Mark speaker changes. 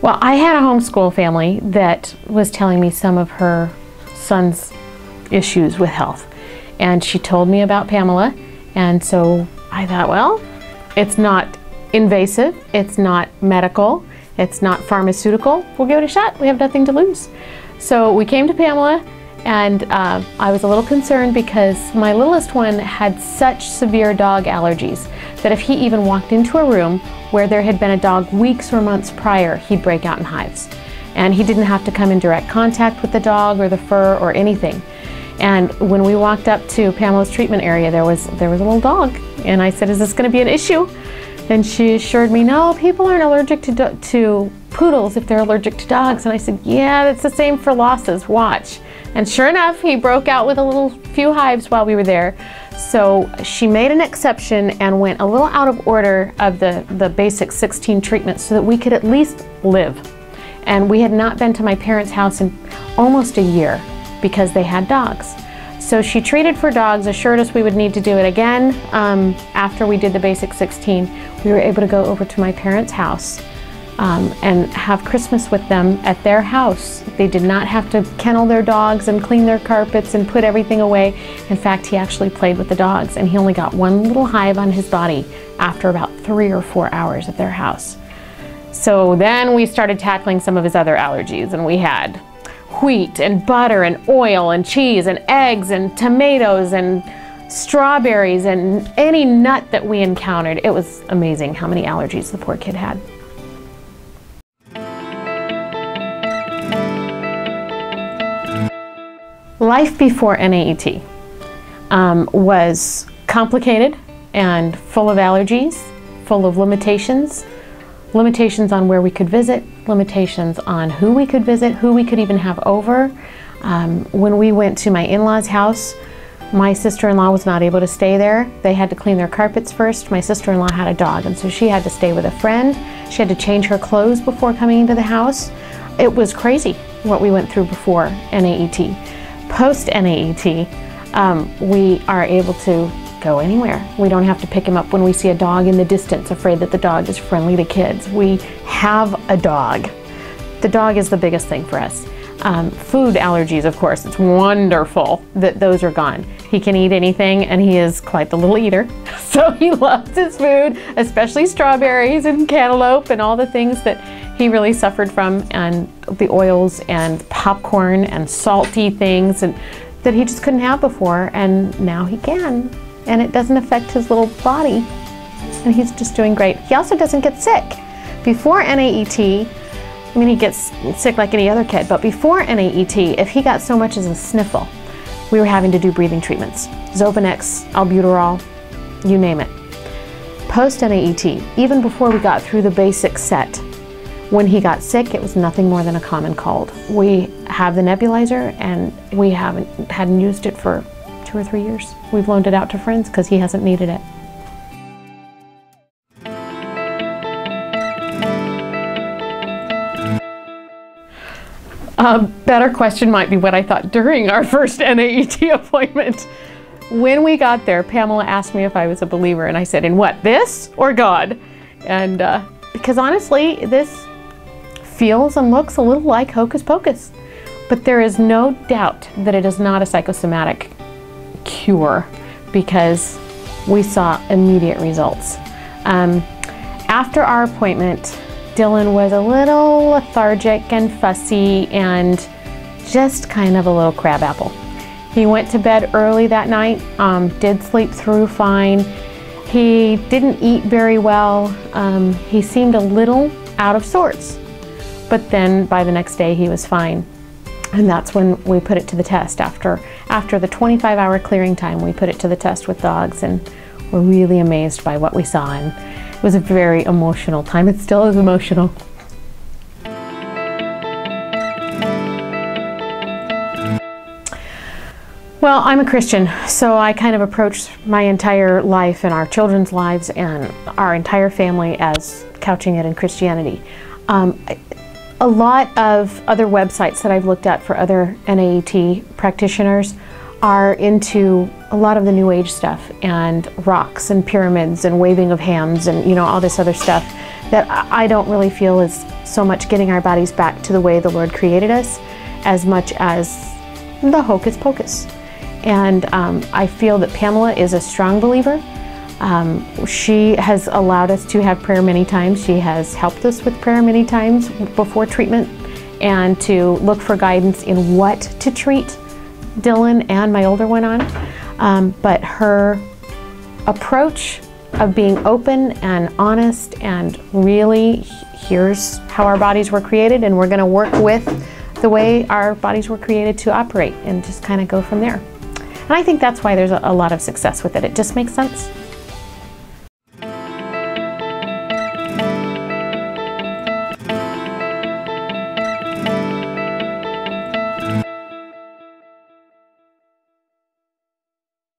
Speaker 1: Well, I had a homeschool family that was telling me some of her son's issues with health. And she told me about Pamela. And so I thought, well, it's not invasive, it's not medical, it's not pharmaceutical. We'll give it a shot. We have nothing to lose. So we came to Pamela, and I was a little concerned because my littlest one had such severe dog allergies that if he even walked into a room where there had been a dog weeks or months prior, he'd break out in hives. And he didn't have to come in direct contact with the dog or the fur or anything. And when we walked up to Pamela's treatment area, there was a little dog. And I said, is this going to be an issue? And she assured me, no, people aren't allergic to poodles if they're allergic to dogs. And I said, yeah, that's the same for Lhasas, watch. And sure enough, he broke out with a few hives while we were there. So she made an exception and went a little out of order of the basic 16 treatments so that we could at least live. And we had not been to my parents' house in almost a year because they had dogs. So she treated for dogs, assured us we would need to do it again. After we did the basic 16, we were able to go over to my parents' house and have Christmas with them at their house. They did not have to kennel their dogs and clean their carpets and put everything away. In fact, he actually played with the dogs, and he only got one little hive on his body after about 3 or 4 hours at their house. So then we started tackling some of his other allergies, and we had wheat and butter and oil and cheese and eggs and tomatoes and strawberries and any nut that we encountered. It was amazing how many allergies the poor kid had. Life before NAET was complicated and full of allergies, full of limitations. Limitations on where we could visit, limitations on who we could visit, who we could even have over. When we went to my in-laws' house, my sister-in-law was not able to stay there. They had to clean their carpets first. My sister-in-law had a dog, and so she had to stay with a friend. She had to change her clothes before coming into the house. It was crazy what we went through before NAET. Post-NAET, we are able to go anywhere. We don't have to pick him up when we see a dog in the distance, afraid that the dog is friendly to kids. We have a dog. The dog is the biggest thing for us. Food allergies, of course, it's wonderful that those are gone. He can eat anything, and he is quite the little eater. So he loves his food, especially strawberries and cantaloupe and all the things that he really suffered from, and the oils and popcorn and salty things and that he just couldn't have before, and now he can. And it doesn't affect his little body, and he's just doing great. He also doesn't get sick. Before NAET, I mean, he gets sick like any other kid, but before NAET, if he got so much as a sniffle, we were having to do breathing treatments. Xovanex, albuterol, you name it. Post NAET, even before we got through the basic set, when he got sick, it was nothing more than a common cold. We have the nebulizer, and we hadn't used it for 2 or 3 years. We've loaned it out to friends because he hasn't needed it. A better question might be what I thought during our first NAET appointment. When we got there, Pamela asked me if I was a believer, and I said, in what, this or God? And because honestly, this feels and looks a little like hocus pocus, but there is no doubt that it is not a psychosomatic cure, because we saw immediate results. After our appointment, Dylan was a little lethargic and fussy and just kind of a little crabapple. He went to bed early that night, did sleep through fine. He didn't eat very well. He seemed a little out of sorts, but then by the next day he was fine. And that's when we put it to the test. After the 25-hour clearing time, we put it to the test with dogs, and we're really amazed by what we saw. And it was a very emotional time. It still is emotional. Well, I'm a Christian, so I kind of approached my entire life and our children's lives and our entire family as couching it in Christianity. A lot of other websites that I've looked at for other NAET practitioners are into a lot of the New Age stuff and rocks and pyramids and waving of hands and all this other stuff that I don't really feel is so much getting our bodies back to the way the Lord created us as much as the hocus pocus. And I feel that Pamela is a strong believer. She has allowed us to have prayer many times. She has helped us with prayer many times before treatment, and to look for guidance in what to treat Dylan and my older one on. But her approach of being open and honest and really, here's how our bodies were created, and we're going to work with the way our bodies were created to operate, and just kind of go from there. And I think that's why there's a lot of success with it. It just makes sense.